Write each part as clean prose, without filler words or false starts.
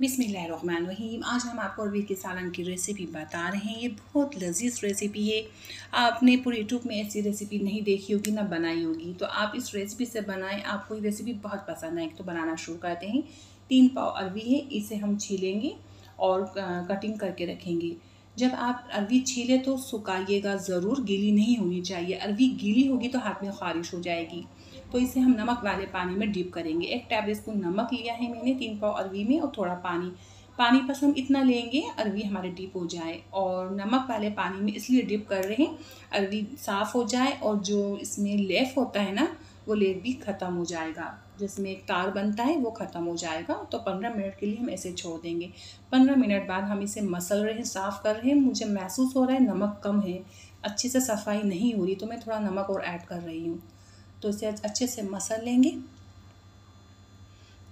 बिस्मिल्लाहिर्रहमानिर्रहीम। आज हम आपको अरवी के सालन की रेसिपी बता रहे हैं। ये बहुत लजीज रेसिपी है। आपने पूरे यूट्यूब में ऐसी रेसिपी नहीं देखी होगी ना बनाई होगी, तो आप इस रेसिपी से बनाएं। आपको ये रेसिपी बहुत पसंद आएगी। तो बनाना शुरू करते हैं। 3 पाव अरवी है, इसे हम छीलेंगे और कटिंग करके रखेंगे। जब आप अरवी छीले तो सुखाइएगा ज़रूर, गीली नहीं होनी चाहिए। अरवी गीली होगी तो हाथ में ख़ारिश हो जाएगी। तो इसे हम नमक वाले पानी में डिप करेंगे। 1 टेबल स्पून नमक लिया है मैंने 3 पाव अरवी में, और थोड़ा पानी बस हम इतना लेंगे अरवी हमारे डिप हो जाए। और नमक वाले पानी में इसलिए डिप कर रहे हैं अरवी साफ़ हो जाए, और जो इसमें लेफ होता है ना, वो लेफ भी ख़त्म हो जाएगा। जिसमें एक तार बनता है वो ख़त्म हो जाएगा। तो 15 मिनट के लिए हम ऐसे छोड़ देंगे। 15 मिनट बाद हम इसे मसल रहे हैं, साफ़ कर रहे हैं। मुझे महसूस हो रहा है नमक कम है, अच्छे से सफाई नहीं हो रही, तो मैं थोड़ा नमक और ऐड कर रही हूँ। तो इसे अच्छे से मसल लेंगे।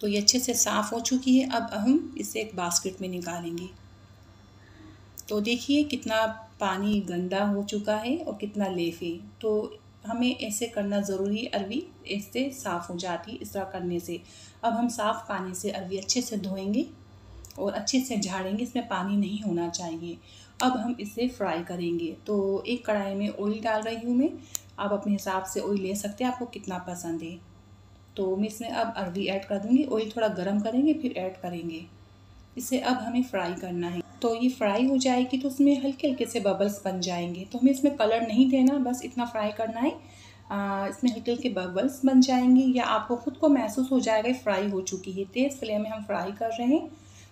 तो ये अच्छे से साफ़ हो चुकी है। अब हम इसे एक बास्केट में निकालेंगे। तो देखिए कितना पानी गंदा हो चुका है और कितना लेफ है। तो हमें ऐसे करना ज़रूरी है, अरवी इससे साफ़ हो जाती है इस तरह करने से। अब हम साफ़ पानी से अरवी अच्छे से धोएंगे और अच्छे से झाड़ेंगे, इसमें पानी नहीं होना चाहिए। अब हम इसे फ्राई करेंगे। तो एक कढ़ाई में ऑयल डाल रही हूँ मैं। आप अपने हिसाब से ऑयल ले सकते हैं, आपको कितना पसंद है। तो मैं इसमें अब अरवी ऐड कर दूँगी। ऑयल थोड़ा गर्म करेंगे फिर ऐड करेंगे। इसे अब हमें फ्राई करना है। तो ये फ्राई हो जाएगी तो उसमें हल्के हल्के से बबल्स बन जाएंगे। तो हमें इसमें कलर नहीं देना, बस इतना फ्राई करना है। इसमें हल्के हल्के बबल्स बन जाएंगे या आपको खुद को महसूस हो जाएगा फ्राई हो चुकी है। तेज़ फ्लेम में हम फ्राई कर रहे हैं।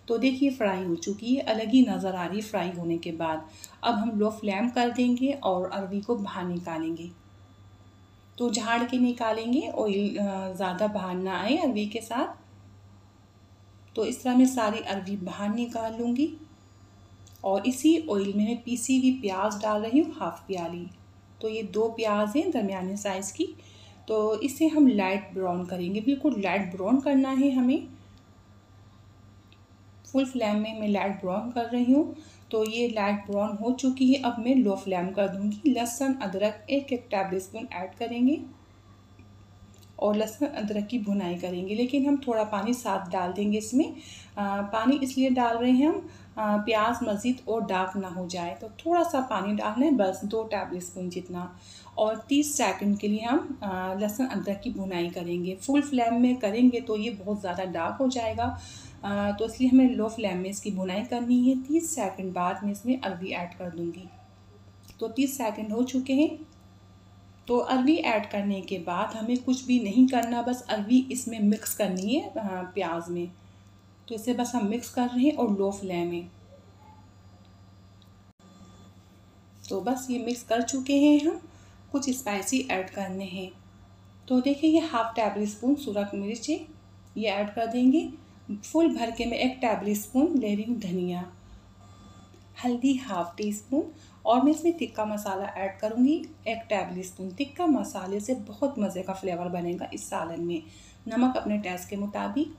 तो देखिए फ्राई हो चुकी है, अलग ही नज़र आ रही है फ्राई होने के बाद। अब हम लो फ्लेम कर देंगे और अरवी को बाहर निकालेंगे। तो झाड़ के निकालेंगे, ऑयल ज़्यादा बाहर ना आए अरवी के साथ। तो इस तरह मैं सारी अरवी बाहर निकाल लूँगी। और इसी ऑयल में मैं पीसी हुई प्याज डाल रही हूँ, हाफ प्याली। तो ये 2 प्याज हैं दरमियाने साइज़ की। तो इसे हम लाइट ब्राउन करेंगे, बिल्कुल लाइट ब्राउन करना है हमें। फुल फ्लेम में मैं लाइट ब्राउन कर रही हूँ। तो ये लाइट ब्राउन हो चुकी है। अब मैं लो फ्लेम कर दूँगी। लहसुन अदरक 1-1 टेबल स्पून ऐड करेंगे और लहसुन अदरक की भुनाई करेंगे। लेकिन हम थोड़ा पानी साथ डाल देंगे इसमें। पानी इसलिए डाल रहे हैं हम, प्याज मज़ीद और डार्क ना हो जाए। तो थोड़ा सा पानी डालना है, बस 2 टेबल स्पून जितना। और 30 सेकंड के लिए हम लहसुन अदरक की भुनाई करेंगे। फुल फ्लेम में करेंगे तो ये बहुत ज़्यादा डार्क हो जाएगा। तो इसलिए हमें लो फ्लेम में इसकी भुनाई करनी है। 30 सेकंड बाद मैं इसमें अरवी ऐड कर दूँगी। तो 30 सेकंड हो चुके हैं। तो अरवी ऐड करने के बाद हमें कुछ भी नहीं करना, बस अरवी इसमें मिक्स करनी है प्याज में। तो इसे बस हम मिक्स कर रहे हैं और लो फ्लेम में। तो बस ये मिक्स कर चुके हैं हम। कुछ स्पाइसी ऐड करने हैं। तो देखिए ये हाफ टेबल स्पून सूरख मिर्च है, ये ऐड कर देंगे। फुल भर के मैं 1 टेबल स्पून ले रही हूँ धनिया। हल्दी हाफ टी स्पून। और मैं इसमें तिक्का मसाला ऐड करूँगी 1 टेबल स्पून। तिक्का मसाले से बहुत मज़े का फ्लेवर बनेगा इस सालन में। नमक अपने टेस्ट के मुताबिक।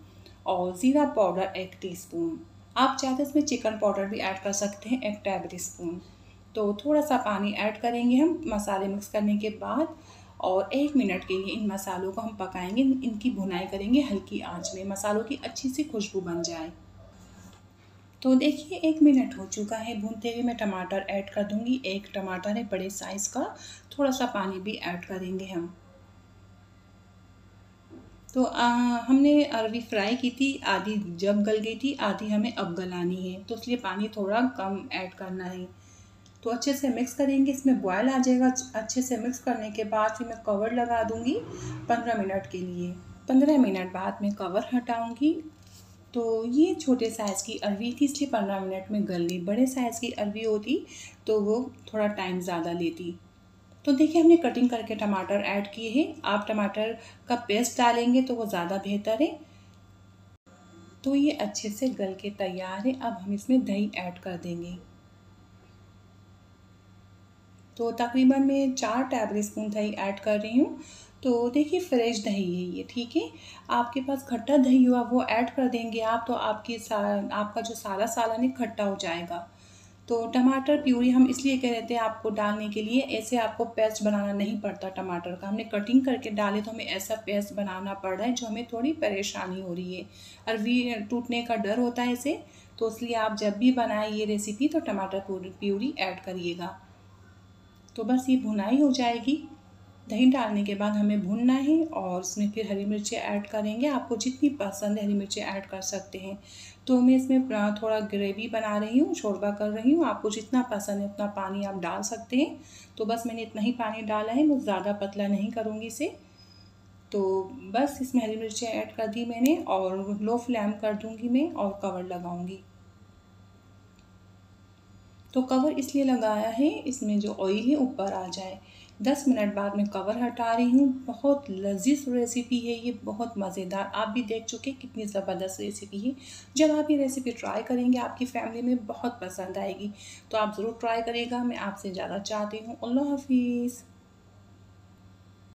और ज़ीरा पाउडर 1 टीस्पून। आप चाहे तो इसमें चिकन पाउडर भी ऐड कर सकते हैं 1 टेबल स्पून। तो थोड़ा सा पानी ऐड करेंगे हम मसाले मिक्स करने के बाद। और 1 मिनट के लिए इन मसालों को हम पकाएंगे, इनकी भुनाई करेंगे हल्की आंच में, मसालों की अच्छी सी खुशबू बन जाए। तो देखिए 1 मिनट हो चुका है। भूनते हुए मैं टमाटर ऐड कर दूंगी। 1 टमाटर है बड़े साइज़ का। थोड़ा सा पानी भी ऐड करेंगे हम। तो हमने अरवी फ्राई की थी, आधी जब गल गई थी, आधी हमें अब गलानी है। तो इसलिए पानी थोड़ा कम ऐड करना है। तो अच्छे से मिक्स करेंगे, इसमें बॉयल आ जाएगा। अच्छे से मिक्स करने के बाद फिर मैं कवर लगा दूंगी 15 मिनट के लिए। 15 मिनट बाद मैं कवर हटाऊंगी। तो ये छोटे साइज़ की अरवी थी इसलिए 15 मिनट में गल गई। बड़े साइज़ की अरवी होती तो वो थोड़ा टाइम ज़्यादा लेती। तो देखिए हमने कटिंग करके टमाटर ऐड किए हैं। आप टमाटर का पेस्ट डालेंगे तो वो ज़्यादा बेहतर है। तो ये अच्छे से गल के तैयार है। अब हम इसमें दही ऐड कर देंगे। तो तकरीबन मैं 4 टेबल स्पून दही ऐड कर रही हूँ। तो देखिए फ्रेश दही है ये, ठीक है। आपके पास खट्टा दही हुआ वो ऐड कर देंगे आप, तो आपका जो सारा सालन है खट्टा हो जाएगा। तो टमाटर प्यूरी हम इसलिए कह रहे थे आपको डालने के लिए, ऐसे आपको पेस्ट बनाना नहीं पड़ता टमाटर का। हमने कटिंग करके डाले तो हमें ऐसा पेस्ट बनाना पड़ रहा है जो हमें थोड़ी परेशानी हो रही है, अरवी टूटने का डर होता है इसे। तो इसलिए आप जब भी बनाएं ये रेसिपी तो टमाटर प्यूरी ऐड करिएगा। तो बस ये भुनाई हो जाएगी। दही डालने के बाद हमें भूनना है और उसमें फिर हरी मिर्चें ऐड करेंगे। आपको जितनी पसंद है हरी मिर्चें ऐड कर सकते हैं। तो मैं इसमें थोड़ा ग्रेवी बना रही हूँ, शोरबा कर रही हूँ। आपको जितना पसंद है उतना पानी आप डाल सकते हैं। तो बस मैंने इतना ही पानी डाला है, मैं ज़्यादा पतला नहीं करूँगी इसे। तो बस इसमें हरी मिर्चें ऐड कर दी मैंने और लो फ्लेम कर दूँगी मैं और कवर लगाऊँगी। तो कवर इसलिए लगाया है इसमें जो ऑयल है ऊपर आ जाए। 10 मिनट बाद मैं कवर हटा रही हूँ। बहुत लजीज रेसिपी है ये, बहुत मज़ेदार। आप भी देख चुके कितनी ज़बरदस्त रेसिपी है। जब आप ये रेसिपी ट्राई करेंगे आपकी फैमिली में बहुत पसंद आएगी। तो आप ज़रूर ट्राई करिएगा, मैं आपसे ज़्यादा चाहती हूँ। अल्लाह हाफिज़।